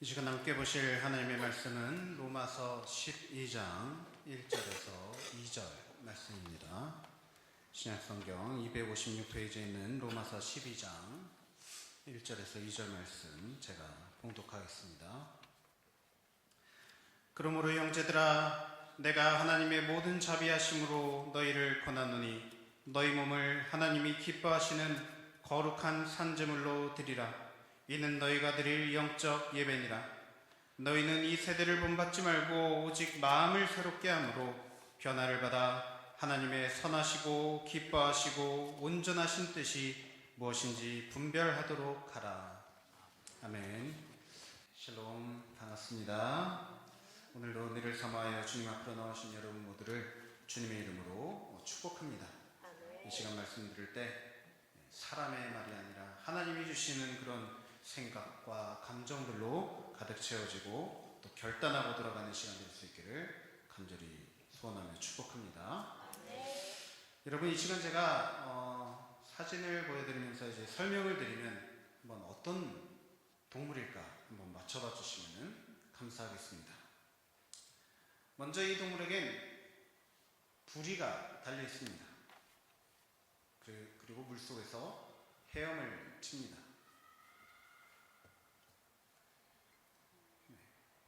이 시간 함께 보실 하나님의 말씀은 로마서 12장 1절에서 2절 말씀입니다. 신약성경 256페이지에 있는 로마서 12장 1절에서 2절 말씀 제가 봉독하겠습니다. 그러므로 형제들아, 내가 하나님의 모든 자비하심으로 너희를 권하노니 너희 몸을 하나님이 기뻐하시는 거룩한 산제물로 드리라. 이는 너희가 드릴 영적 예배니라. 너희는 이 세대를 본받지 말고 오직 마음을 새롭게 함으로 변화를 받아 하나님의 선하시고 기뻐하시고 온전하신 뜻이 무엇인지 분별하도록 하라. 아멘. 샬롬, 반갑습니다. 오늘도 은혜를 삼아하여 주님 앞으로 나오신 여러분 모두를 주님의 이름으로 축복합니다. 이 시간 말씀 드릴 때 사람의 말이 아니라 하나님이 주시는 그런 생각과 감정들로 가득 채워지고 또 결단하고 돌아가는 시간 될 수 있기를 간절히 소원하며 축복합니다. 여러분, 이 시간 제가 사진을 보여드리면서 이제 설명을 드리면 한번 어떤 동물일까 한번 맞춰봐 주시면 감사하겠습니다. 먼저 이 동물에겐 부리가 달려 있습니다. 그리고 물속에서 헤엄을 칩니다.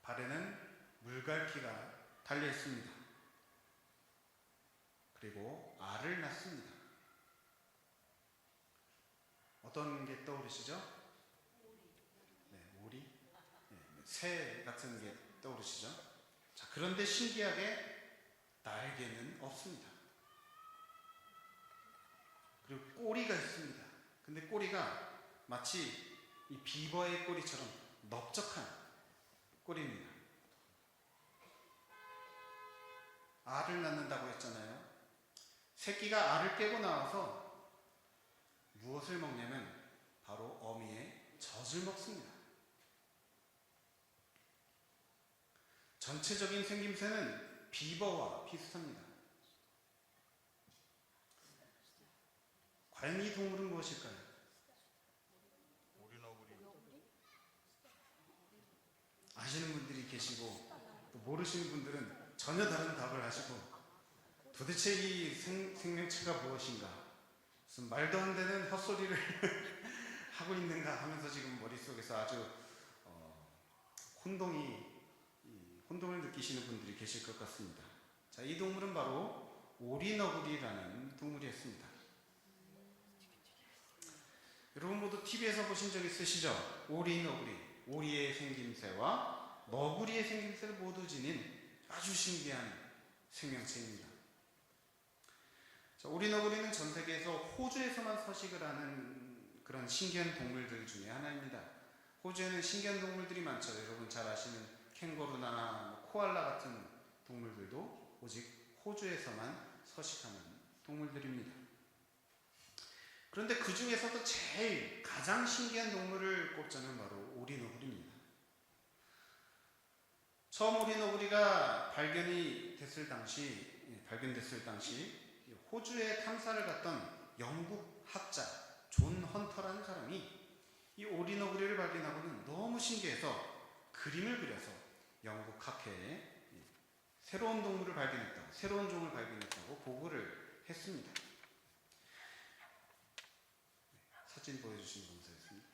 발에는 물갈퀴가 달려 있습니다. 그리고 알을 낳습니다. 어떤 게 떠오르시죠? 네, 오리? 네, 새 같은 게 떠오르시죠? 자, 그런데 신기하게 날개는 없습니다. 그리고 꼬리가 있습니다. 근데 꼬리가 마치 이 비버의 꼬리처럼 넓적한 꼬리입니다. 알을 낳는다고 했잖아요. 새끼가 알을 깨고 나와서 무엇을 먹냐면 바로 어미의 젖을 먹습니다. 전체적인 생김새는 비버와 비슷합니다. 과연 이 동물은 무엇일까요? 아시는 분들이 계시고 또 모르시는 분들은 전혀 다른 답을 하시고 도대체 이 생명체가 무엇인가, 무슨 말도 안 되는 헛소리를 하고 있는가 하면서 지금 머릿속에서 아주 혼동을 느끼시는 분들이 계실 것 같습니다. 자, 이 동물은 바로 오리너구리라는 동물이었습니다. 여러분 모두 TV에서 보신 적 있으시죠? 오리너구리. 오리의 생김새와 너구리의 생김새를 모두 지닌 아주 신기한 생명체입니다. 자, 오리너구리는 전 세계에서 호주에서만 서식을 하는 그런 신기한 동물들 중에 하나입니다. 호주에는 신기한 동물들이 많죠. 여러분 잘 아시는 캥거루나 코알라 같은 동물들도 오직 호주에서만 서식하는 동물들입니다. 그런데 그 중에서도 제일 가장 신기한 동물을 꼽자면 바로 오리너구리입니다. 처음 오리너구리가 발견됐을 당시 호주에 탐사를 갔던 영국 학자 존 헌터라는 사람이 이 오리너구리를 발견하고는 너무 신기해서 그림을 그려서 영국 학회에 새로운 종을 발견했다고 보고를 했습니다. 사진 보여주신 감사했습니다.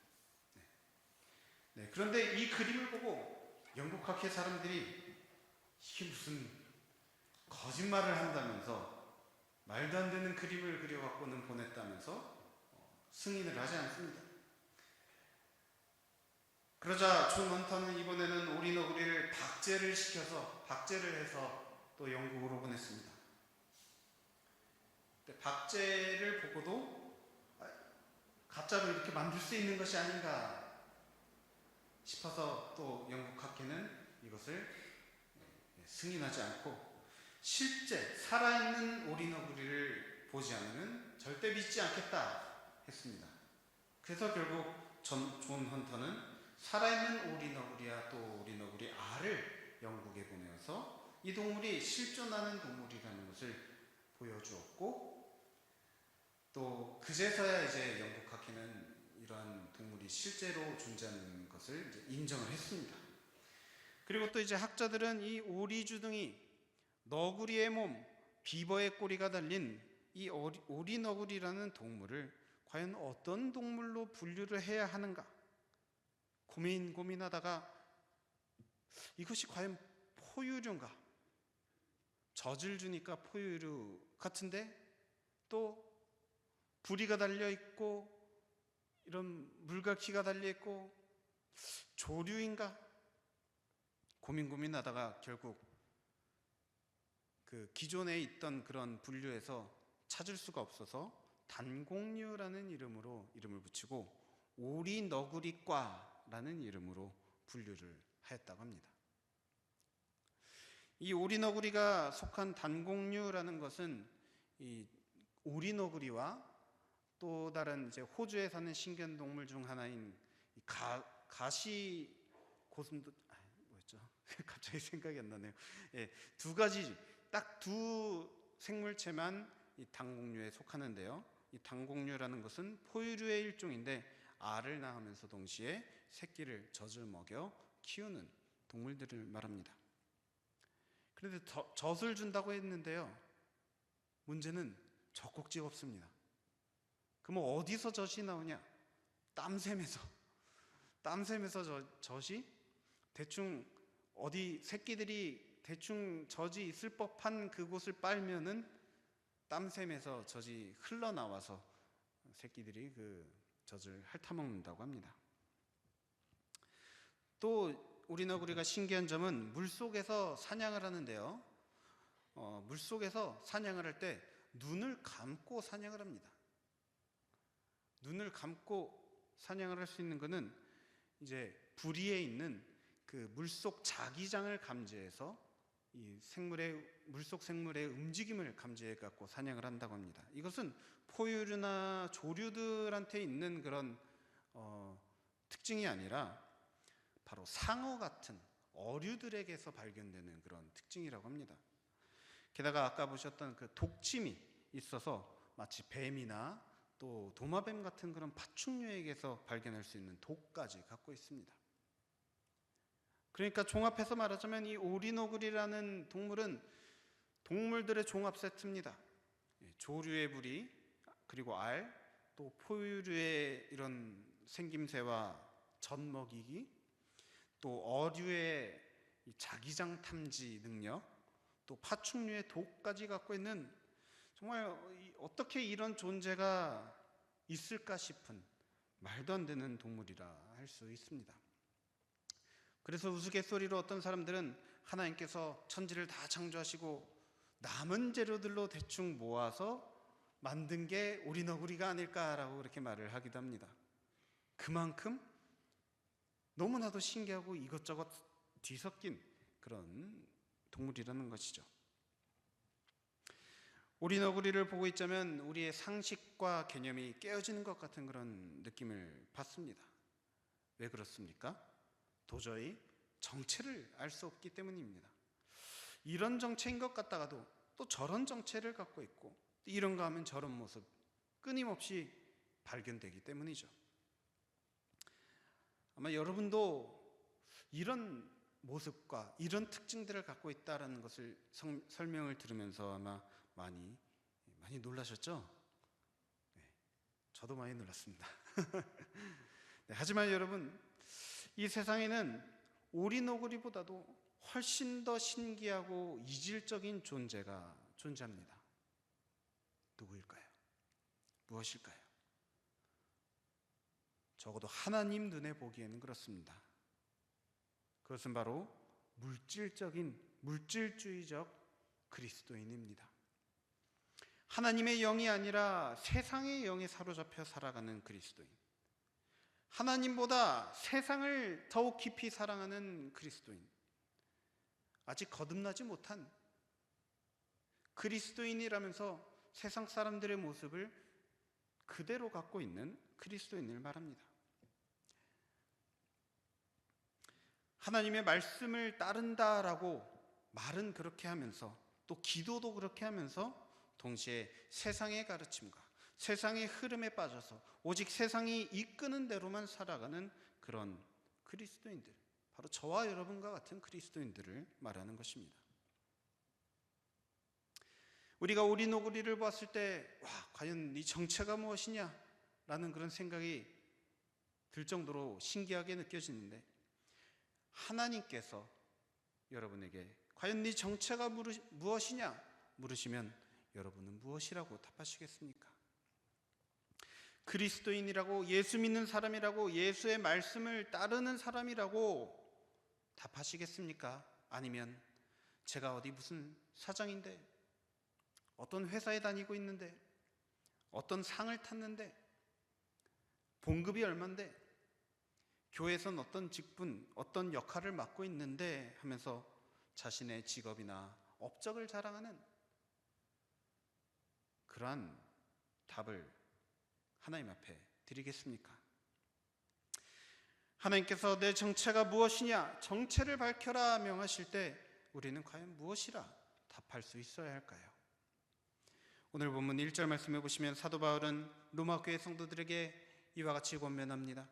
네, 그런데 이 그림을 보고 영국 학회 사람들이 이게 무슨 거짓말을 한다면서 말도 안 되는 그림을 그려갖고는 보냈다면서 승인을 하지 않습니다. 그러자 존 헌터는 이번에는 오리너구리를 박제를 해서 또 영국으로 보냈습니다. 박제를 보고도 가짜로 이렇게 만들 수 있는 것이 아닌가 싶어서 또 영국 학회는 이것을 승인하지 않고 실제 살아있는 오리너구리를 보지 않으면 절대 믿지 않겠다 했습니다. 그래서 결국 존 헌터는 살아있는 오리너구리와 또 오리너구리 알을 영국에 보내어서 이 동물이 실존하는 동물이라는 것을 보여주었고, 또 그제서야 영국 학회는 이러한 동물이 실제로 존재하는 것을 인정을 했습니다. 그리고 또 이제 학자들은 이 오리주둥이, 너구리의 몸, 비버의 꼬리가 달린 이 오리너구리라는 동물을 과연 어떤 동물로 분류를 해야 하는가 고민하다가 이것이 과연 포유류인가? 젖을 주니까 포유류 같은데 또 부리가 달려 있고 이런 물갈퀴가 달려 있고 조류인가? 고민하다가 결국 그 기존에 있던 그런 분류에서 찾을 수가 없어서 단공류라는 이름으로 이름을 붙이고 오리너구리과라는 이름으로 분류를 하였다고 합니다. 이 오리너구리가 속한 단공류라는 것은 이 오리너구리와 또 다른 이제 호주에 사는 신견동물 중 하나인 가시 고슴도 뭐였죠? 갑자기 생각이 안 나네요. 예, 두 가지 딱 두 생물체만 이 단공류에 속하는데요. 이 단공류라는 것은 포유류의 일종인데 알을 낳으면서 동시에 새끼를 젖을 먹여 키우는 동물들을 말합니다. 그런데 젖을 준다고 했는데요. 문제는 젖꼭지가 없습니다. 그럼 어디서 젖이 나오냐? 땀샘에서 젖이 대충 어디 새끼들이 대충 젖이 있을 법한 그곳을 빨면은 땀샘에서 젖이 흘러나와서 새끼들이 그 젖을 핥아먹는다고 합니다. 또 오리너구리가 신기한 점은 물속에서 사냥을 하는데요. 물속에서 사냥을 할 때 눈을 감고 사냥을 합니다. 눈을 감고 사냥을 할 수 있는 것은 이제 부리에 있는 그 물속 자기장을 감지해서 이 물속 생물의 움직임을 감지해 갖고 사냥을 한다고 합니다. 이것은 포유류나 조류들한테 있는 그런 특징이 아니라 바로 상어 같은 어류들에게서 발견되는 그런 특징이라고 합니다. 게다가 아까 보셨던 그 독침이 있어서 마치 뱀이나 또 도마뱀 같은 그런 파충류에게서 발견할 수 있는 독까지 갖고 있습니다. 그러니까 종합해서 말하자면 이 오리너구리라는 동물은 동물들의 종합 세트입니다. 조류의 부리, 그리고 알, 또 포유류의 이런 생김새와 젖 먹이기, 또 어류의 자기장 탐지 능력, 또 파충류의 독까지 갖고 있는 정말 어떻게 이런 존재가 있을까 싶은 말도 안 되는 동물이라 할 수 있습니다. 그래서 우스갯소리로 어떤 사람들은 하나님께서 천지를 다 창조하시고 남은 재료들로 대충 모아서 만든 게 오리너구리가 아닐까라고 그렇게 말을 하기도 합니다. 그만큼 너무나도 신기하고 이것저것 뒤섞인 그런 동물이라는 것이죠. 오리너구리를 보고 있자면 우리의 상식과 개념이 깨어지는 것 같은 그런 느낌을 받습니다. 왜 그렇습니까? 도저히 정체를 알 수 없기 때문입니다. 이런 정체인 것 같다가도 또 저런 정체를 갖고 있고 이런가 하면 저런 모습 끊임없이 발견되기 때문이죠. 아마 여러분도 이런 모습과 이런 특징들을 갖고 있다는 것을 설명을 들으면서 아마 많이 놀라셨죠? 네, 저도 많이 놀랐습니다. 네, 하지만 여러분, 이 세상에는 오리너구리보다도 훨씬 더 신기하고 이질적인 존재가 존재합니다. 누구일까요? 무엇일까요? 적어도 하나님 눈에 보기에는 그렇습니다. 그것은 바로 물질주의적 그리스도인입니다. 하나님의 영이 아니라 세상의 영에 사로잡혀 살아가는 그리스도인, 하나님보다 세상을 더욱 깊이 사랑하는 그리스도인, 아직 거듭나지 못한 그리스도인이라면서 세상 사람들의 모습을 그대로 갖고 있는 그리스도인을 말합니다. 하나님의 말씀을 따른다라고 말은 그렇게 하면서 또 기도도 그렇게 하면서 동시에 세상의 가르침과 세상의 흐름에 빠져서 오직 세상이 이끄는 대로만 살아가는 그런 그리스도인들, 바로 저와 여러분과 같은 그리스도인들을 말하는 것입니다. 우리가 오리 너구리를 봤을 때 과연 네 정체가 무엇이냐 라는 그런 생각이 들 정도로 신기하게 느껴지는데, 하나님께서 여러분에게 과연 네 정체가 무엇이냐 물으시면 여러분은 무엇이라고 답하시겠습니까? 그리스도인이라고, 예수 믿는 사람이라고, 예수의 말씀을 따르는 사람이라고 답하시겠습니까? 아니면 제가 어디 무슨 사장인데, 어떤 회사에 다니고 있는데, 어떤 상을 탔는데, 봉급이 얼만데, 교회에선 어떤 직분, 어떤 역할을 맡고 있는데 하면서 자신의 직업이나 업적을 자랑하는 그러한 답을 하나님 앞에 드리겠습니까? 하나님께서 내 정체가 무엇이냐, 정체를 밝혀라 명하실 때 우리는 과연 무엇이라 답할 수 있어야 할까요? 오늘 본문 1절 말씀해 보시면 사도 바울은 로마 교회 성도들에게 이와 같이 권면합니다.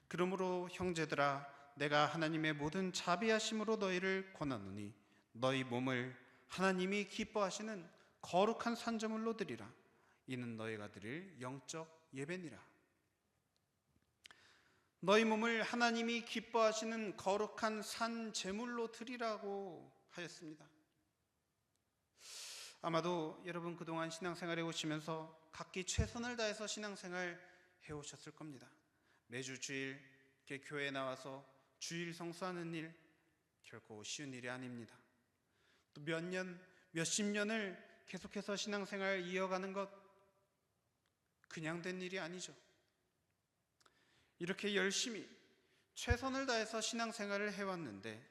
그러므로 형제들아, 내가 하나님의 모든 자비하심으로 너희를 권하노니 너희 몸을 하나님이 기뻐하시는 거룩한 산제물로 드리라. 이는 너희가 드릴 영적 예배니라. 너희 몸을 하나님이 기뻐하시는 거룩한 산제물로 드리라고 하였습니다. 아마도 여러분 그동안 신앙생활해 오시면서 각기 최선을 다해서 신앙생활 해오셨을 겁니다. 매주 주일 이렇게 교회에 나와서 주일 성수하는 일 결코 쉬운 일이 아닙니다. 또 몇 년, 몇십 년을 계속해서 신앙생활 이어가는 것 그냥 된 일이 아니죠. 이렇게 열심히 최선을 다해서 신앙생활을 해왔는데,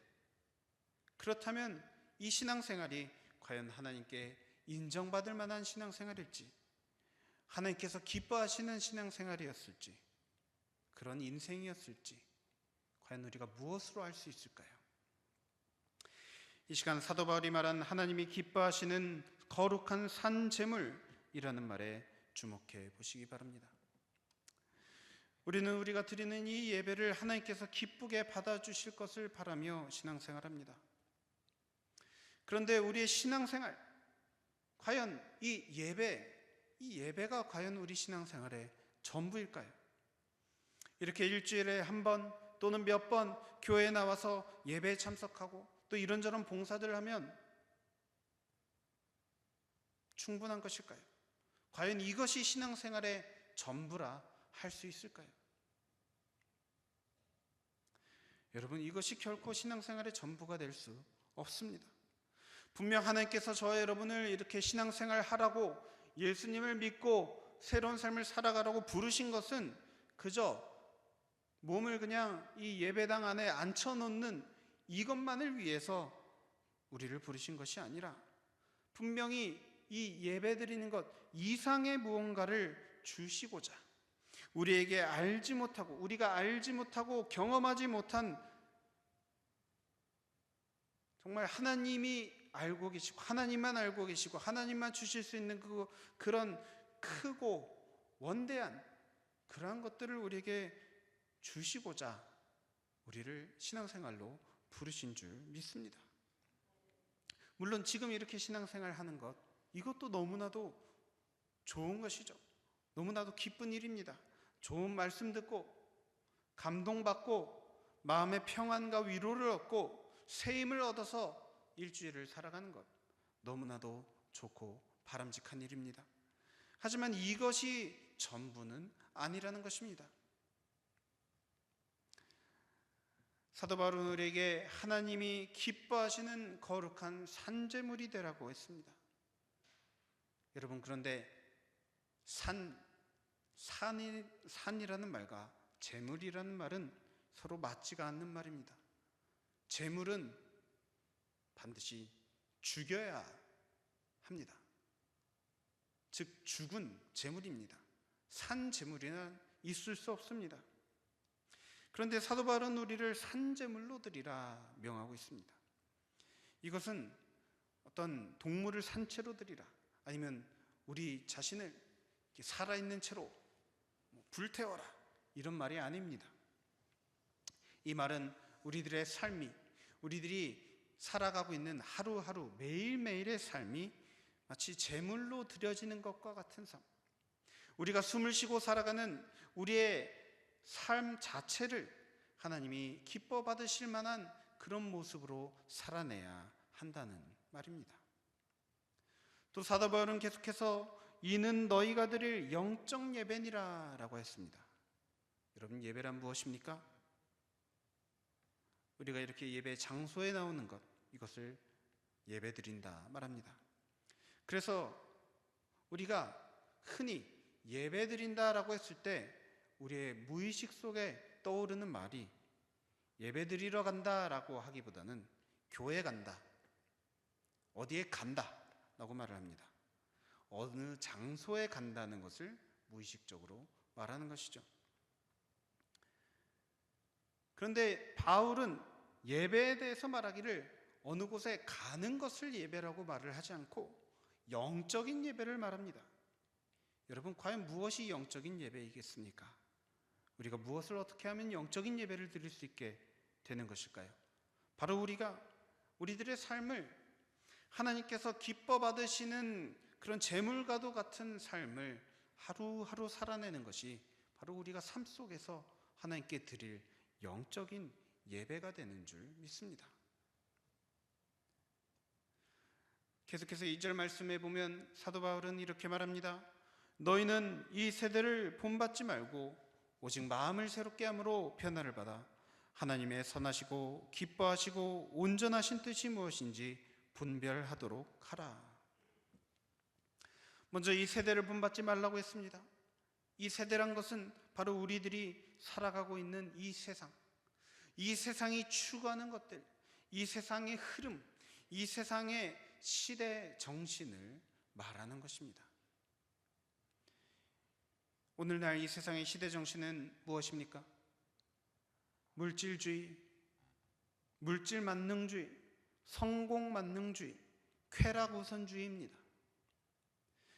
그렇다면 이 신앙생활이 과연 하나님께 인정받을 만한 신앙생활일지, 하나님께서 기뻐하시는 신앙생활이었을지, 그런 인생이었을지 과연 우리가 무엇으로 알 수 있을까요? 이 시간 사도 바울이 말한 하나님이 기뻐하시는 거룩한 산제물이라는 말에 주목해 보시기 바랍니다. 우리는 우리가 드리는 이 예배를 하나님께서 기쁘게 받아주실 것을 바라며 신앙생활합니다. 그런데 우리의 신앙생활, 과연 이 예배가 과연 우리 신앙생활의 전부일까요? 이렇게 일주일에 한 번 또는 몇 번 교회에 나와서 예배에 참석하고 또 이런저런 봉사들을 하면 충분한 것일까요? 과연 이것이 신앙생활의 전부라 할 수 있을까요? 여러분, 이것이 결코 신앙생활의 전부가 될 수 없습니다. 분명 하나님께서 저와 여러분을 이렇게 신앙생활 하라고, 예수님을 믿고 새로운 삶을 살아가라고 부르신 것은 그저 몸을 그냥 이 예배당 안에 앉혀놓는 이것만을 위해서 우리를 부르신 것이 아니라, 분명히 이 예배 드리는 것 이상의 무언가를 주시고자, 우리가 알지 못하고 경험하지 못한, 정말 하나님이 알고 계시고 하나님만 알고 계시고 하나님만 주실 수 있는 그런 크고 원대한 그러한 것들을 우리에게 주시고자 우리를 신앙생활로 부르신 줄 믿습니다. 물론 지금 이렇게 신앙생활 하는 것, 이것도 너무나도 좋은 것이죠. 너무나도 기쁜 일입니다. 좋은 말씀 듣고 감동받고 마음의 평안과 위로를 얻고 새 힘을 얻어서 일주일을 살아가는 것, 너무나도 좋고 바람직한 일입니다. 하지만 이것이 전부는 아니라는 것입니다. 사도 바울은 우리에게 하나님이 기뻐하시는 거룩한 산제물이 되라고 했습니다. 여러분, 그런데 산이라는 말과 제물이라는 말은 서로 맞지가 않는 말입니다. 제물은 반드시 죽여야 합니다. 즉 죽은 제물입니다. 산 제물이는 있을 수 없습니다. 그런데 사도 바울은 우리를 산제물로 드리라 명하고 있습니다. 이것은 어떤 동물을 산채로 드리라, 아니면 우리 자신을 살아있는 채로 불태워라, 이런 말이 아닙니다. 이 말은 우리들의 삶이, 우리들이 살아가고 있는 하루하루 매일매일의 삶이 마치 제물로 드려지는 것과 같은 삶, 우리가 숨을 쉬고 살아가는 우리의 삶 자체를 하나님이 기뻐 받으실 만한 그런 모습으로 살아내야 한다는 말입니다. 또 사도 바울은 계속해서 이는 너희가 드릴 영적 예배니라 라고 했습니다. 여러분, 예배란 무엇입니까? 우리가 이렇게 예배 장소에 나오는 것, 이것을 예배 드린다 말합니다. 그래서 우리가 흔히 예배 드린다라고 했을 때 우리의 무의식 속에 떠오르는 말이 예배 드리러 간다라고 하기보다는 교회 간다, 어디에 간다 라고 말을 합니다. 어느 장소에 간다는 것을 무의식적으로 말하는 것이죠. 그런데 바울은 예배에 대해서 말하기를 어느 곳에 가는 것을 예배라고 말을 하지 않고 영적인 예배를 말합니다. 여러분, 과연 무엇이 영적인 예배이겠습니까? 우리가 무엇을 어떻게 하면 영적인 예배를 드릴 수 있게 되는 것일까요? 바로 우리들의 삶을 하나님께서 기뻐 받으시는 그런 제물과도 같은 삶을 하루하루 살아내는 것이 바로 우리가 삶 속에서 하나님께 드릴 영적인 예배가 되는 줄 믿습니다. 계속해서 2절 말씀에 보면 사도 바울은 이렇게 말합니다. 너희는 이 세대를 본받지 말고 오직 마음을 새롭게 함으로 변화를 받아 하나님의 선하시고 기뻐하시고 온전하신 뜻이 무엇인지 분별하도록 하라. 먼저 이 세대를 본받지 말라고 했습니다. 이 세대란 것은 바로 우리들이 살아가고 있는 이 세상, 이 세상이 추구하는 것들, 이 세상의 흐름, 이 세상의 시대 정신을 말하는 것입니다. 오늘날 이 세상의 시대 정신은 무엇입니까? 물질주의, 물질 만능주의, 성공 만능주의, 쾌락 우선주의입니다.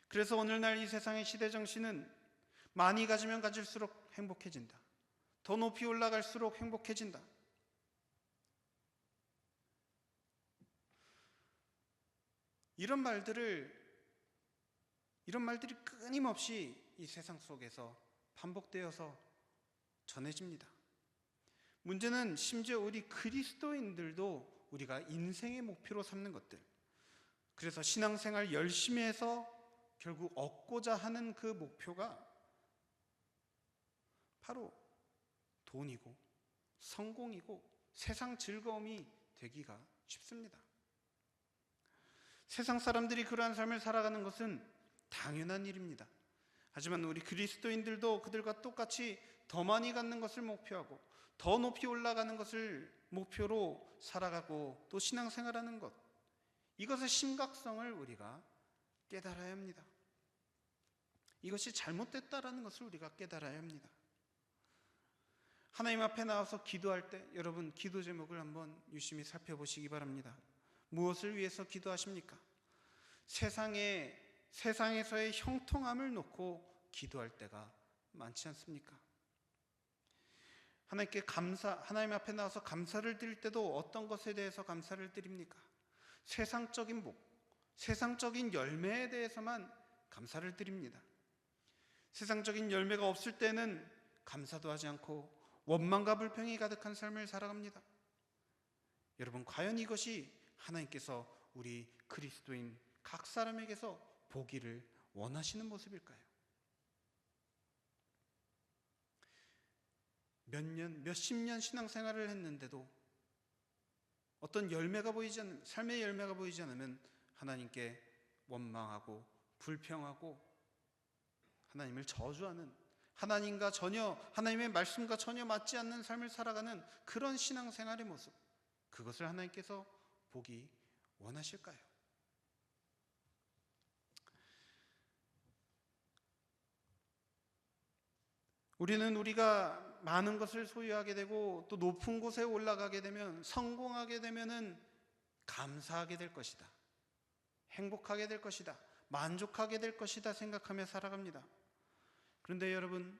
그래서 오늘날 이 세상의 시대 정신은 많이 가지면 가질수록 행복해진다, 더 높이 올라갈수록 행복해진다, 이런 말들이 끊임없이 이 세상 속에서 반복되어서 전해집니다. 문제는 심지어 우리 그리스도인들도 우리가 인생의 목표로 삼는 것들, 그래서 신앙생활 열심히 해서 결국 얻고자 하는 그 목표가 바로 돈이고 성공이고 세상 즐거움이 되기가 쉽습니다. 세상 사람들이 그러한 삶을 살아가는 것은 당연한 일입니다. 하지만 우리 그리스도인들도 그들과 똑같이 더 많이 갖는 것을 목표하고 더 높이 올라가는 것을 목표로 살아가고 또 신앙생활하는 것, 이것의 심각성을 우리가 깨달아야 합니다. 이것이 잘못됐다라는 것을 우리가 깨달아야 합니다. 하나님 앞에 나와서 기도할 때 여러분, 기도 제목을 한번 유심히 살펴보시기 바랍니다. 무엇을 위해서 기도하십니까? 세상에서의 형통함을 놓고 기도할 때가 많지 않습니까? 하나님 앞에 나와서 감사를 드릴 때도 어떤 것에 대해서 감사를 드립니까? 세상적인 복, 세상적인 열매에 대해서만 감사를 드립니다. 세상적인 열매가 없을 때는 감사도 하지 않고 원망과 불평이 가득한 삶을 살아갑니다. 여러분, 과연 이것이 하나님께서 우리 그리스도인 각 사람에게서 보기를 원하시는 모습일까요? 몇십 년 신앙생활을 했는데도 어떤 열매가 보이지 않는, 삶의 열매가 보이지 않으면 하나님께 원망하고 불평하고 하나님을 저주하는, 하나님의 말씀과 전혀 맞지 않는 삶을 살아가는 그런 신앙생활의 모습, 그것을 하나님께서 보기 원하실까요? 우리가 많은 것을 소유하게 되고 또 높은 곳에 올라가게 되면, 성공하게 되면은 감사하게 될 것이다, 행복하게 될 것이다, 만족하게 될 것이다 생각하며 살아갑니다. 그런데 여러분,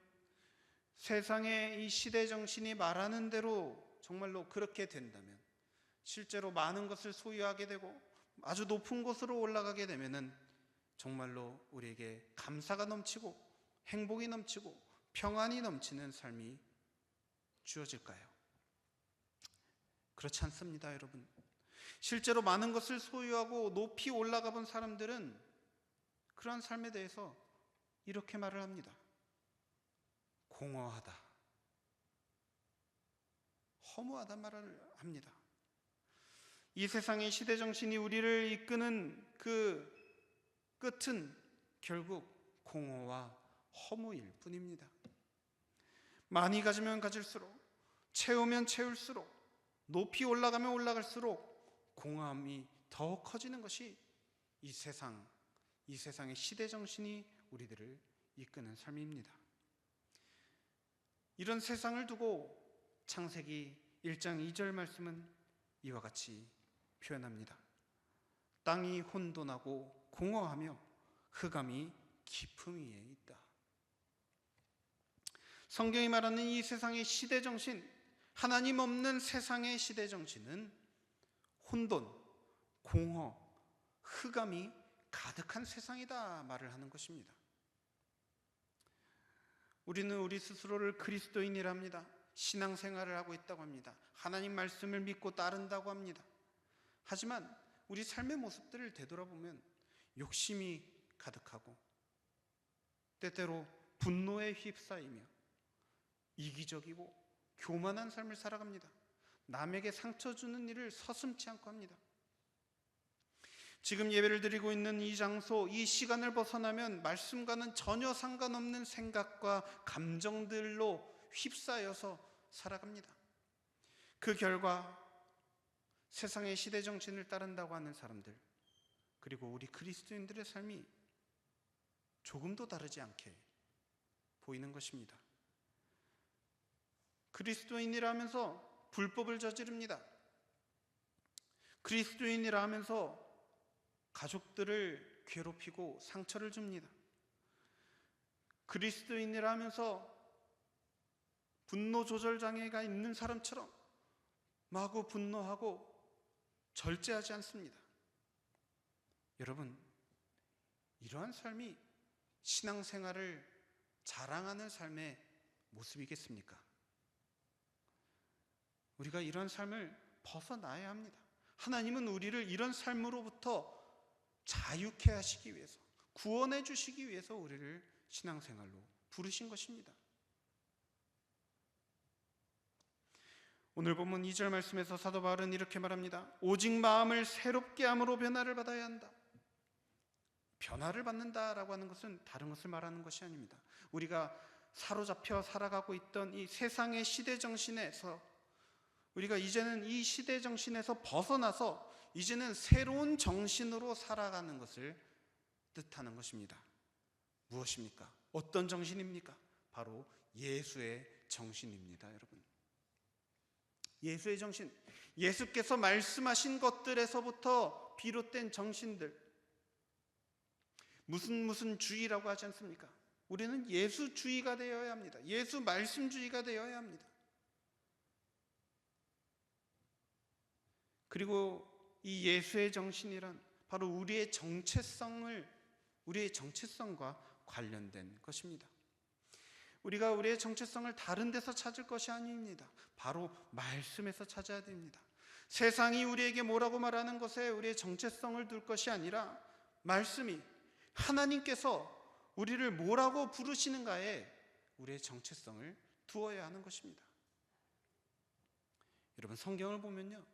세상의 이 시대 정신이 말하는 대로 정말로 그렇게 된다면, 실제로 많은 것을 소유하게 되고 아주 높은 곳으로 올라가게 되면은 정말로 우리에게 감사가 넘치고 행복이 넘치고 평안이 넘치는 삶이 주어질까요? 그렇지 않습니다, 여러분. 실제로 많은 것을 소유하고 높이 올라가 본 사람들은 그러한 삶에 대해서 이렇게 말을 합니다. 공허하다, 허무하다 말을 합니다. 이 세상의 시대정신이 우리를 이끄는 그 끝은 결국 공허와 허무일 뿐입니다. 많이 가지면 가질수록, 채우면 채울수록, 높이 올라가면 올라갈수록 공허함이 더 커지는 것이 이 세상의 시대정신이 우리들을 이끄는 삶입니다. 이런 세상을 두고 창세기 1장 2절 말씀은 이와 같이 표현합니다. 땅이 혼돈하고 공허하며 흑암이 깊음 위에 있다. 성경이 말하는 이 세상의 시대정신, 하나님 없는 세상의 시대정신은 혼돈, 공허, 흑암이 가득한 세상이다 말을 하는 것입니다. 우리는 우리 스스로를 그리스도인이라 합니다. 신앙생활을 하고 있다고 합니다. 하나님 말씀을 믿고 따른다고 합니다. 하지만 우리 삶의 모습들을 되돌아보면 욕심이 가득하고 때때로 분노에 휩싸이며 이기적이고 교만한 삶을 살아갑니다. 남에게 상처 주는 일을 서슴지 않고 합니다. 지금 예배를 드리고 있는 이 장소, 이 시간을 벗어나면 말씀과는 전혀 상관없는 생각과 감정들로 휩싸여서 살아갑니다. 그 결과 세상의 시대정신을 따른다고 하는 사람들, 그리고 우리 그리스도인들의 삶이 조금도 다르지 않게 보이는 것입니다. 그리스도인이라 하면서 불법을 저지릅니다. 그리스도인이라 하면서 가족들을 괴롭히고 상처를 줍니다. 그리스도인이라 하면서 분노 조절 장애가 있는 사람처럼 마구 분노하고 절제하지 않습니다. 여러분, 이러한 삶이 신앙생활을 자랑하는 삶의 모습이겠습니까? 우리가 이런 삶을 벗어나야 합니다. 하나님은 우리를 이런 삶으로부터 자유케 하시기 위해서, 구원해 주시기 위해서 우리를 신앙생활로 부르신 것입니다. 오늘 본문 2절 말씀에서 사도 바울은 이렇게 말합니다. 오직 마음을 새롭게 함으로 변화를 받아야 한다. 변화를 받는다라고 하는 것은 다른 것을 말하는 것이 아닙니다. 우리가 사로잡혀 살아가고 있던 이 세상의 시대정신에서 우리가 이제는 이 시대정신에서 벗어나서 이제는 새로운 정신으로 살아가는 것을 뜻하는 것입니다. 무엇입니까? 어떤 정신입니까? 바로 예수의 정신입니다, 여러분. 예수의 정신, 예수께서 말씀하신 것들에서부터 비롯된 정신들, 무슨 주의라고 하지 않습니까? 우리는 예수주의가 되어야 합니다. 예수 말씀주의가 되어야 합니다. 그리고 이 예수의 정신이란 바로 우리의 정체성과 관련된 것입니다. 우리가 우리의 정체성을 다른 데서 찾을 것이 아닙니다. 바로 말씀에서 찾아야 됩니다. 세상이 우리에게 뭐라고 말하는 것에 우리의 정체성을 둘 것이 아니라 말씀이, 하나님께서 우리를 뭐라고 부르시는가에 우리의 정체성을 두어야 하는 것입니다. 여러분, 성경을 보면요,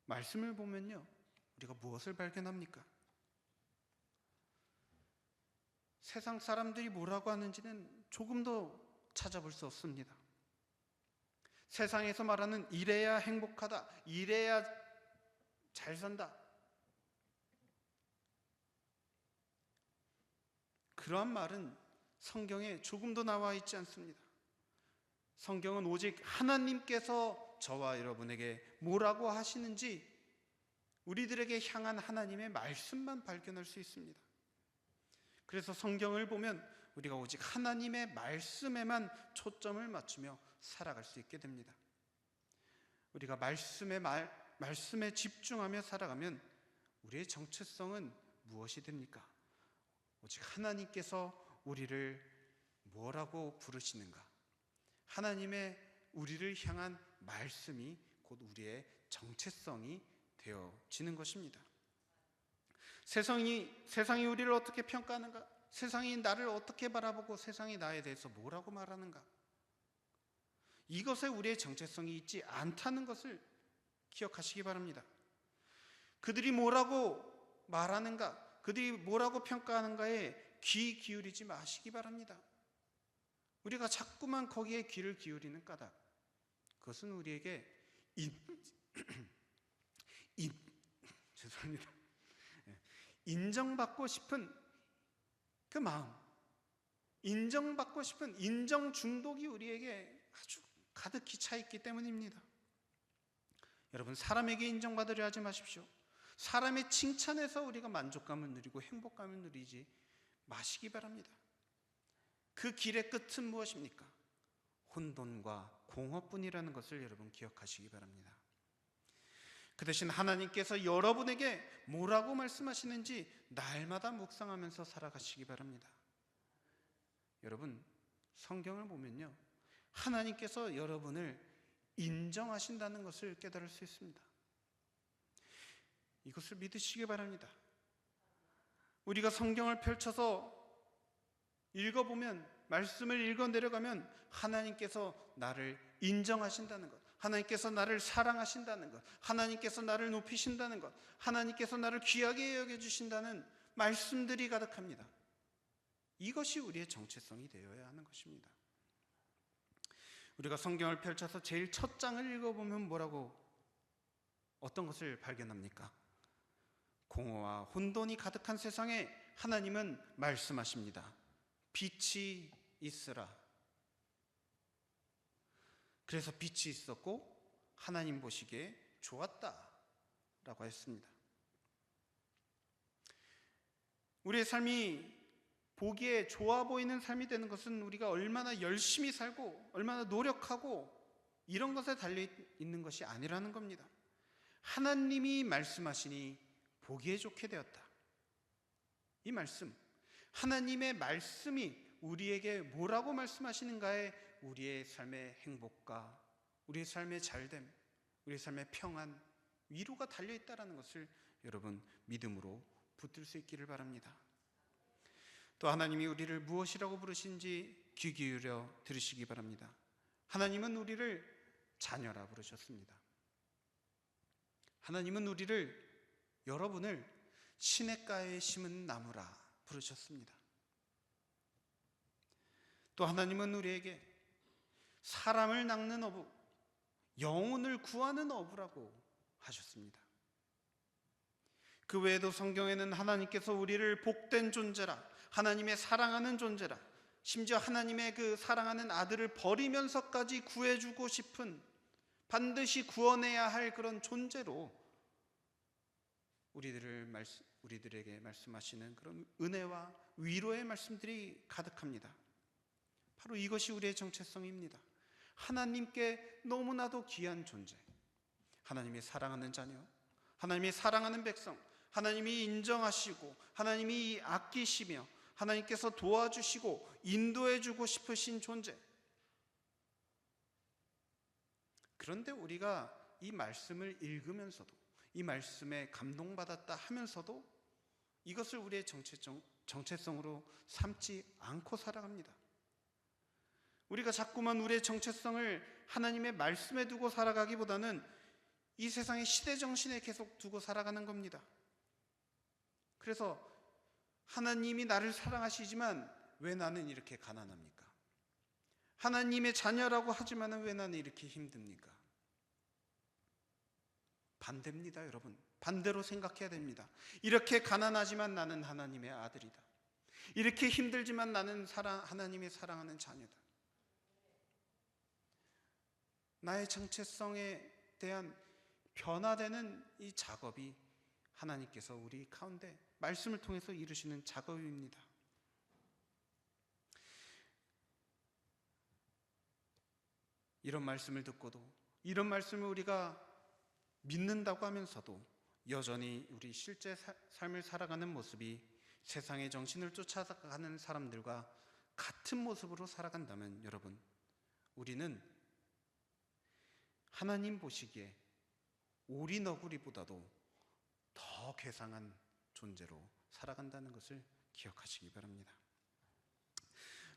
말씀을 보면요, 우리가 무엇을 발견합니까? 세상 사람들이 뭐라고 하는지는 조금도 찾아볼 수 없습니다. 세상에서 말하는 이래야 행복하다, 이래야 잘 산다, 그러한 말은 성경에 조금도 나와 있지 않습니다. 성경은 오직 하나님께서 저와 여러분에게 뭐라고 하시는지 우리들에게 향한 하나님의 말씀만 발견할 수 있습니다. 그래서 성경을 보면 우리가 오직 하나님의 말씀에만 초점을 맞추며 살아갈 수 있게 됩니다. 우리가 말씀에 집중하며 살아가면 우리의 정체성은 무엇이 됩니까? 오직 하나님께서 우리를 뭐라고 부르시는가? 하나님의 우리를 향한 말씀이 곧 우리의 정체성이 되어지는 것입니다. 세상이 우리를 어떻게 평가하는가? 세상이 나를 어떻게 바라보고 세상이 나에 대해서 뭐라고 말하는가? 이것에 우리의 정체성이 있지 않다는 것을 기억하시기 바랍니다. 그들이 뭐라고 말하는가, 그들이 뭐라고 평가하는가에 귀 기울이지 마시기 바랍니다. 우리가 자꾸만 거기에 귀를 기울이는 까닭, 그것은 우리에게 죄송합니다. 인정받고 싶은 그 마음, 인정받고 싶은 인정 중독이 우리에게 아주 가득히 차 있기 때문입니다. 여러분, 사람에게 인정받으려 하지 마십시오. 사람의 칭찬에서 우리가 만족감을 누리고 행복감을 누리지 마시기 바랍니다. 그 길의 끝은 무엇입니까? 혼돈과 공허뿐이라는 것을 여러분 기억하시기 바랍니다. 그 대신 하나님께서 여러분에게 뭐라고 말씀하시는지 날마다 묵상하면서 살아가시기 바랍니다. 여러분, 성경을 보면요, 하나님께서 여러분을 인정하신다는 것을 깨달을 수 있습니다. 이것을 믿으시기 바랍니다. 우리가 성경을 펼쳐서 읽어보면, 말씀을 읽어 내려가면 하나님께서 나를 인정하신다는 것, 하나님께서 나를 사랑하신다는 것, 하나님께서 나를 높이신다는 것, 하나님께서 나를 귀하게 여겨주신다는 말씀들이 가득합니다. 이것이 우리의 정체성이 되어야 하는 것입니다. 우리가 성경을 펼쳐서 제일 첫 장을 읽어보면 어떤 것을 발견합니까? 공허와 혼돈이 가득한 세상에 하나님은 말씀하십니다. 빛이 있으라. 그래서 빛이 있었고 하나님 보시기에 좋았다 라고 했습니다. 우리의 삶이 보기에 좋아 보이는 삶이 되는 것은 우리가 얼마나 열심히 살고 얼마나 노력하고 이런 것에 달려있는 것이 아니라는 겁니다. 하나님이 말씀하시니 보기에 좋게 되었다. 이 말씀, 하나님의 말씀이 우리에게 뭐라고 말씀하시는가에 우리의 삶의 행복과 우리의 삶의 잘됨, 우리의 삶의 평안, 위로가 달려있다는 것을 여러분 믿음으로 붙들 수 있기를 바랍니다. 또 하나님이 우리를 무엇이라고 부르신지 귀 기울여 들으시기 바랍니다. 하나님은 우리를 자녀라 부르셨습니다. 하나님은 여러분을 시냇가에 심은 나무라 부르셨습니다. 또 하나님은 우리에게 사람을 낚는 어부, 영혼을 구하는 어부라고 하셨습니다. 그 외에도 성경에는 하나님께서 우리를 복된 존재라, 하나님의 사랑하는 존재라, 심지어 하나님의 그 사랑하는 아들을 버리면서까지 구해주고 싶은, 반드시 구원해야 할 그런 존재로 우리들에게 말씀하시는 그런 은혜와 위로의 말씀들이 가득합니다. 바로 이것이 우리의 정체성입니다. 하나님께 너무나도 귀한 존재, 하나님의 사랑하는 자녀, 하나님의 사랑하는 백성, 하나님이 인정하시고 하나님이 아끼시며 하나님께서 도와주시고 인도해주고 싶으신 존재. 그런데 우리가 이 말씀을 읽으면서도, 이 말씀에 감동받았다 하면서도 이것을 우리의 정체성으로 삼지 않고 살아갑니다. 우리가 자꾸만 우리의 정체성을 하나님의 말씀에 두고 살아가기보다는 이 세상의 시대정신에 계속 두고 살아가는 겁니다. 그래서 하나님이 나를 사랑하시지만 왜 나는 이렇게 가난합니까? 하나님의 자녀라고 하지만 왜 나는 이렇게 힘듭니까? 반대입니다, 여러분. 반대로 생각해야 됩니다. 이렇게 가난하지만 나는 하나님의 아들이다. 이렇게 힘들지만 나는 하나님의 사랑하는 자녀다. 나의 정체성에 대한 변화되는 이 작업이 하나님께서 우리 가운데 말씀을 통해서 이루시는 작업입니다. 이런 말씀을 듣고도 이런 말씀을 우리가 믿는다고 하면서도 여전히 우리 실제 삶을 살아가는 모습이 세상의 정신을 쫓아가는 사람들과 같은 모습으로 살아간다면 여러분, 우리는 하나님 보시기에 오리너구리보다도 더 괴상한 존재로 살아간다는 것을 기억하시기 바랍니다.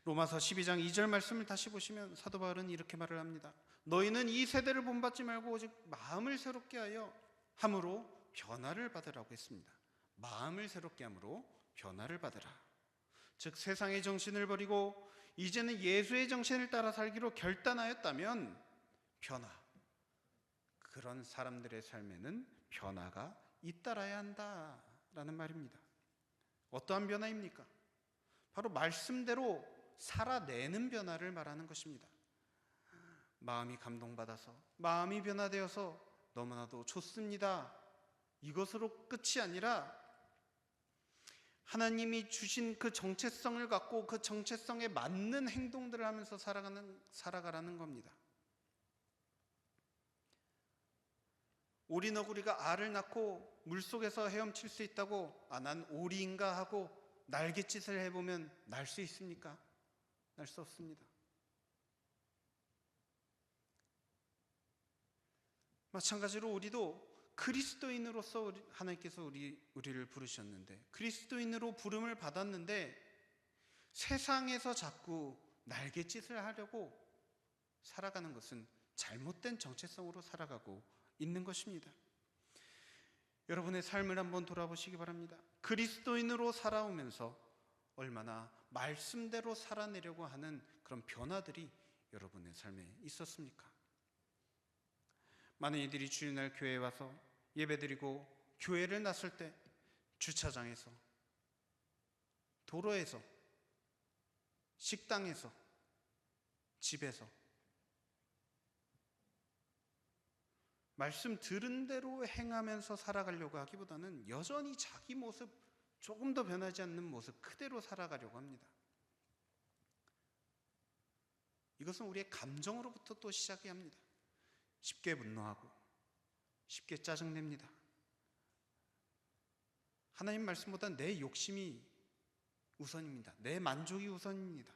로마서 12장 2절 말씀을 다시 보시면 사도 바울은 이렇게 말을 합니다. 너희는 이 세대를 본받지 말고 오직 마음을 새롭게 하여 함으로 변화를 받으라고 했습니다. 마음을 새롭게 함으로 변화를 받으라. 즉 세상의 정신을 버리고 이제는 예수의 정신을 따라 살기로 결단하였다면 변화, 그런 사람들의 삶에는 변화가 잇따라야 한다라는 말입니다. 어떠한 변화입니까? 바로 말씀대로 살아내는 변화를 말하는 것입니다. 마음이 감동받아서, 마음이 변화되어서 너무나도 좋습니다, 이것으로 끝이 아니라 하나님이 주신 그 정체성을 갖고 그 정체성에 맞는 행동들을 하면서 살아가라는 겁니다. 오리너구리가 알을 낳고 물속에서 헤엄칠 수 있다고 난 오리인가 하고 날갯짓을 해보면 날 수 있습니까? 날 수 없습니다. 마찬가지로 우리도 그리스도인으로서 하나님께서 우리를 부르셨는데, 그리스도인으로 부름을 받았는데 세상에서 자꾸 날갯짓을 하려고 살아가는 것은 잘못된 정체성으로 살아가고 있는 것입니다. 여러분의 삶을 한번 돌아보시기 바랍니다. 그리스도인으로 살아오면서 얼마나 말씀대로 살아내려고 하는 그런 변화들이 여러분의 삶에 있었습니까? 많은 이들이 주일날 교회에 와서 예배드리고 교회를 나설 때 주차장에서, 도로에서, 식당에서, 집에서 말씀 들은 대로 행하면서 살아가려고 하기보다는 여전히 자기 모습, 조금 더 변하지 않는 모습 그대로 살아가려고 합니다. 이것은 우리의 감정으로부터 또 시작이 합니다. 쉽게 분노하고 쉽게 짜증냅니다. 하나님 말씀보다 내 욕심이 우선입니다. 내 만족이 우선입니다.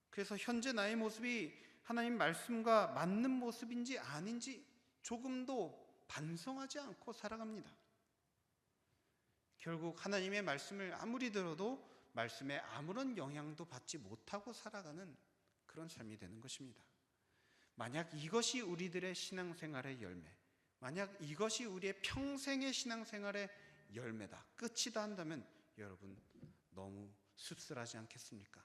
그래서 현재 나의 모습이 하나님 말씀과 맞는 모습인지 아닌지 조금도 반성하지 않고 살아갑니다. 결국 하나님의 말씀을 아무리 들어도 말씀에 아무런 영향도 받지 못하고 살아가는 그런 삶이 되는 것입니다. 만약 이것이 우리들의 신앙생활의 열매, 만약 이것이 우리의 평생의 신앙생활의 열매다, 끝이다 한다면 여러분 너무 씁쓸하지 않겠습니까?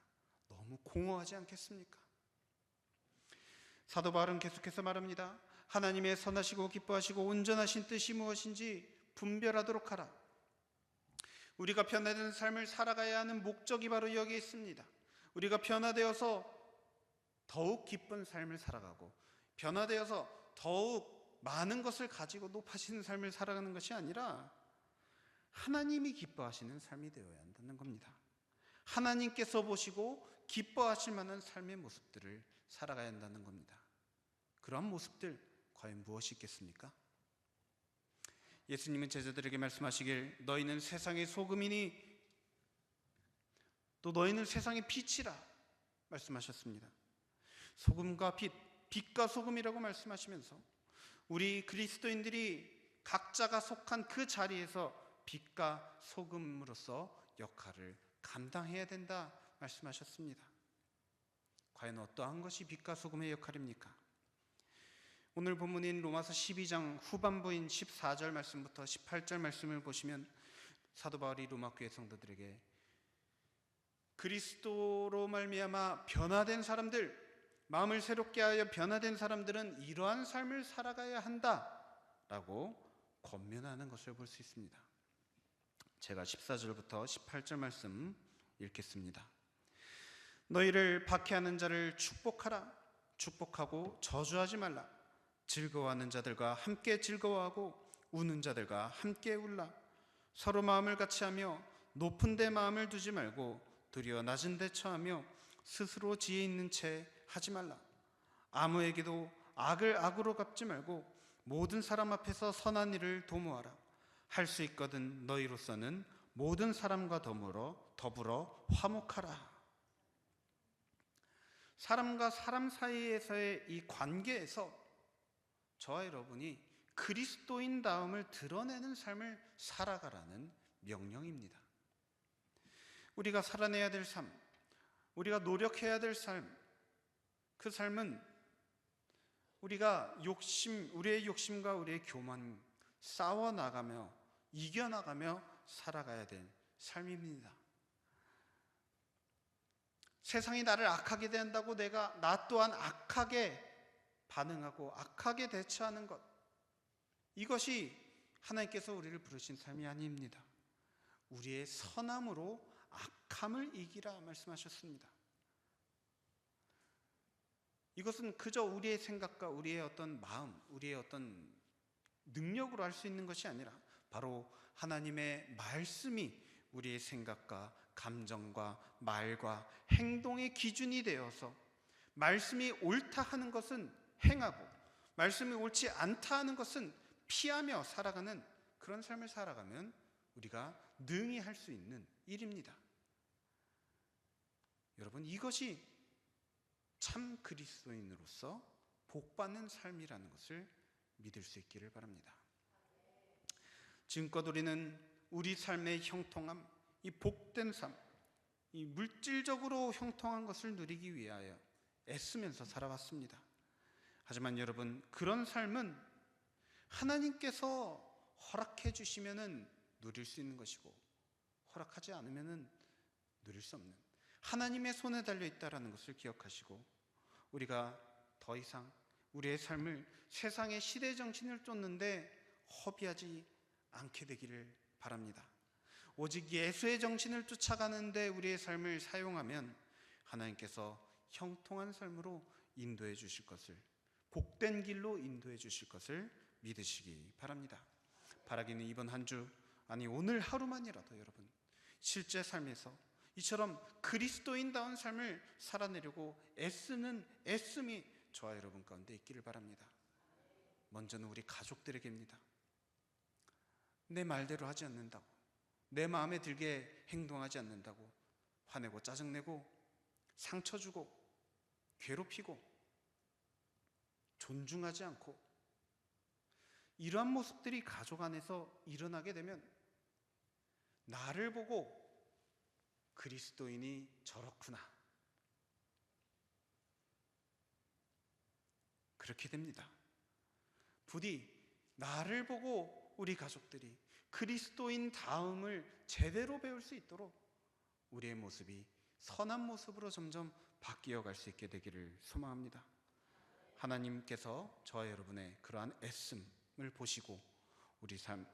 너무 공허하지 않겠습니까? 사도 바울은 계속해서 말합니다. 하나님의 선하시고 기뻐하시고 온전하신 뜻이 무엇인지 분별하도록 하라. 우리가 변화된 삶을 살아가야 하는 목적이 바로 여기에 있습니다. 우리가 변화되어서 더욱 기쁜 삶을 살아가고, 변화되어서 더욱 많은 것을 가지고 높아지는 삶을 살아가는 것이 아니라 하나님이 기뻐하시는 삶이 되어야 한다는 겁니다. 하나님께서 보시고 기뻐하실 만한 삶의 모습들을 살아가야 한다는 겁니다. 그러한 모습들 과연 무엇이 있겠습니까? 예수님은 제자들에게 말씀하시길 너희는 세상의 소금이니 또 너희는 세상의 빛이라 말씀하셨습니다. 소금과 빛, 빛과 소금이라고 말씀하시면서 우리 그리스도인들이 각자가 속한 그 자리에서 빛과 소금으로서 역할을 감당해야 된다 말씀하셨습니다. 과연 어떠한 것이 빛과 소금의 역할입니까? 오늘 본문인 로마서 12장 후반부인 14절 말씀부터 18절 말씀을 보시면 사도 바울이 로마 교회 성도들에게 그리스도로 말미암아 변화된 사람들, 마음을 새롭게 하여 변화된 사람들은 이러한 삶을 살아가야 한다라고 권면하는 것을 볼 수 있습니다. 제가 14절부터 18절 말씀 읽겠습니다. 너희를 박해하는 자를 축복하라. 축복하고 저주하지 말라. 즐거워하는 자들과 함께 즐거워하고 우는 자들과 함께 울라. 서로 마음을 같이 하며 높은 데 마음을 두지 말고 도리어 낮은 데 처하며 스스로 지혜 있는 채 하지 말라. 아무에게도 악을 악으로 갚지 말고 모든 사람 앞에서 선한 일을 도모하라. 할 수 있거든 너희로서는 모든 사람과 더불어 화목하라. 사람과 사람 사이에서의 이 관계에서 저와 여러분이 그리스도인다움을 드러내는 삶을 살아가라는 명령입니다. 우리가 살아내야 될 삶, 우리가 노력해야 될 삶, 그 삶은 우리의 욕심과 우리의 교만 싸워나가며 이겨나가며 살아가야 될 삶입니다. 세상이 나를 악하게 대한다고 나 또한 악하게 반응하고 악하게 대처하는 것, 이것이 하나님께서 우리를 부르신 삶이 아닙니다. 우리의 선함으로 악함을 이기라 말씀하셨습니다. 이것은 그저 우리의 생각과 우리의 어떤 마음, 우리의 어떤 능력으로 할 수 있는 것이 아니라 바로 하나님의 말씀이 우리의 생각과 감정과 말과 행동의 기준이 되어서 말씀이 옳다 하는 것은 행하고 말씀이 옳지 않다 하는 것은 피하며 살아가는 그런 삶을 살아가면 우리가 능히 할 수 있는 일입니다. 여러분, 이것이 참 그리스도인으로서 복받는 삶이라는 것을 믿을 수 있기를 바랍니다. 지금껏 우리는 우리 삶의 형통함, 이 복된 삶, 이 물질적으로 형통한 것을 누리기 위하여 애쓰면서 살아왔습니다. 하지만 여러분, 그런 삶은 하나님께서 허락해 주시면은 누릴 수 있는 것이고 허락하지 않으면은 누릴 수 없는 하나님의 손에 달려 있다라는 것을 기억하시고 우리가 더 이상 우리의 삶을 세상의 시대 정신을 쫓는데 허비하지 않게 되기를 바랍니다. 오직 예수의 정신을 쫓아가는데 우리의 삶을 사용하면 하나님께서 형통한 삶으로 인도해 주실 것을, 복된 길로 인도해 주실 것을 믿으시기 바랍니다. 바라기는 이번 한 주, 아니 오늘 하루만이라도 여러분 실제 삶에서 이처럼 그리스도인다운 삶을 살아내려고 애쓰는 애씀이 저와 여러분 가운데 있기를 바랍니다. 먼저는 우리 가족들에게입니다. 내 말대로 하지 않는다고, 내 마음에 들게 행동하지 않는다고 화내고 짜증내고 상처 주고 괴롭히고 존중하지 않고 이러한 모습들이 가족 안에서 일어나게 되면 나를 보고 그리스도인이 저렇구나, 그렇게 됩니다. 부디 나를 보고 우리 가족들이 그리스도인 다음을 제대로 배울 수 있도록 우리의 모습이 선한 모습으로 점점 바뀌어 갈 수 있게 되기를 소망합니다. 하나님께서 저와 여러분의 그러한 애씀을 보시고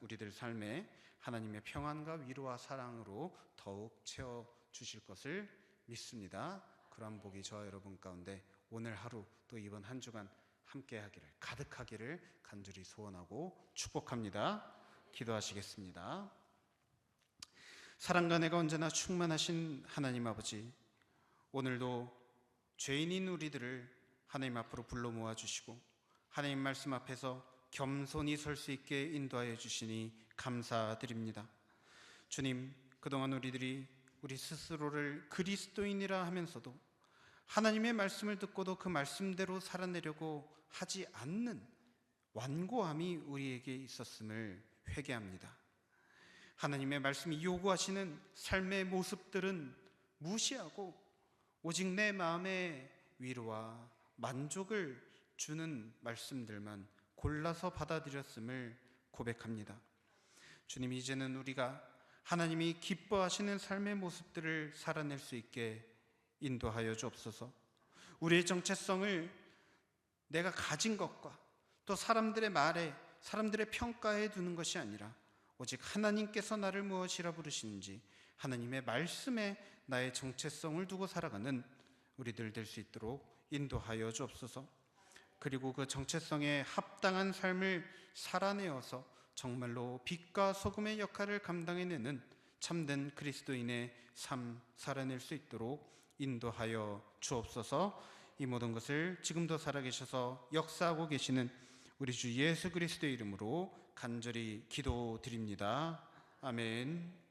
우리들 삶에 하나님의 평안과 위로와 사랑으로 더욱 채워주실 것을 믿습니다. 그러한 복이 저와 여러분 가운데 오늘 하루 또 이번 한 주간 함께하기를, 가득하기를 간절히 소원하고 축복합니다. 기도하시겠습니다. 사랑과 은혜가 언제나 충만하신 하나님 아버지, 오늘도 죄인인 우리들을 하나님 앞으로 불러 모아주시고 하나님 말씀 앞에서 겸손히 설 수 있게 인도하여 주시니 감사드립니다. 주님, 그동안 우리들이 우리 스스로를 그리스도인이라 하면서도 하나님의 말씀을 듣고도 그 말씀대로 살아내려고 하지 않는 완고함이 우리에게 있었음을 회개합니다. 하나님의 말씀이 요구하시는 삶의 모습들은 무시하고 오직 내 마음의 위로와 만족을 주는 말씀들만 골라서 받아들였음을 고백합니다. 주님, 이제는 우리가 하나님이 기뻐하시는 삶의 모습들을 살아낼 수 있게 인도하여 주옵소서. 우리의 정체성을 내가 가진 것과 또 사람들의 말에, 사람들의 평가에 두는 것이 아니라 오직 하나님께서 나를 무엇이라 부르시는지 하나님의 말씀에 나의 정체성을 두고 살아가는 우리들 될 수 있도록 인도하여 주옵소서. 그리고 그 정체성에 합당한 삶을 살아내어서 정말로 빛과 소금의 역할을 감당해내는 참된 그리스도인의 삶 살아낼 수 있도록 인도하여 주옵소서. 이 모든 것을 지금도 살아계셔서 역사하고 계시는 우리 주 예수 그리스도의 이름으로 간절히 기도드립니다. 아멘.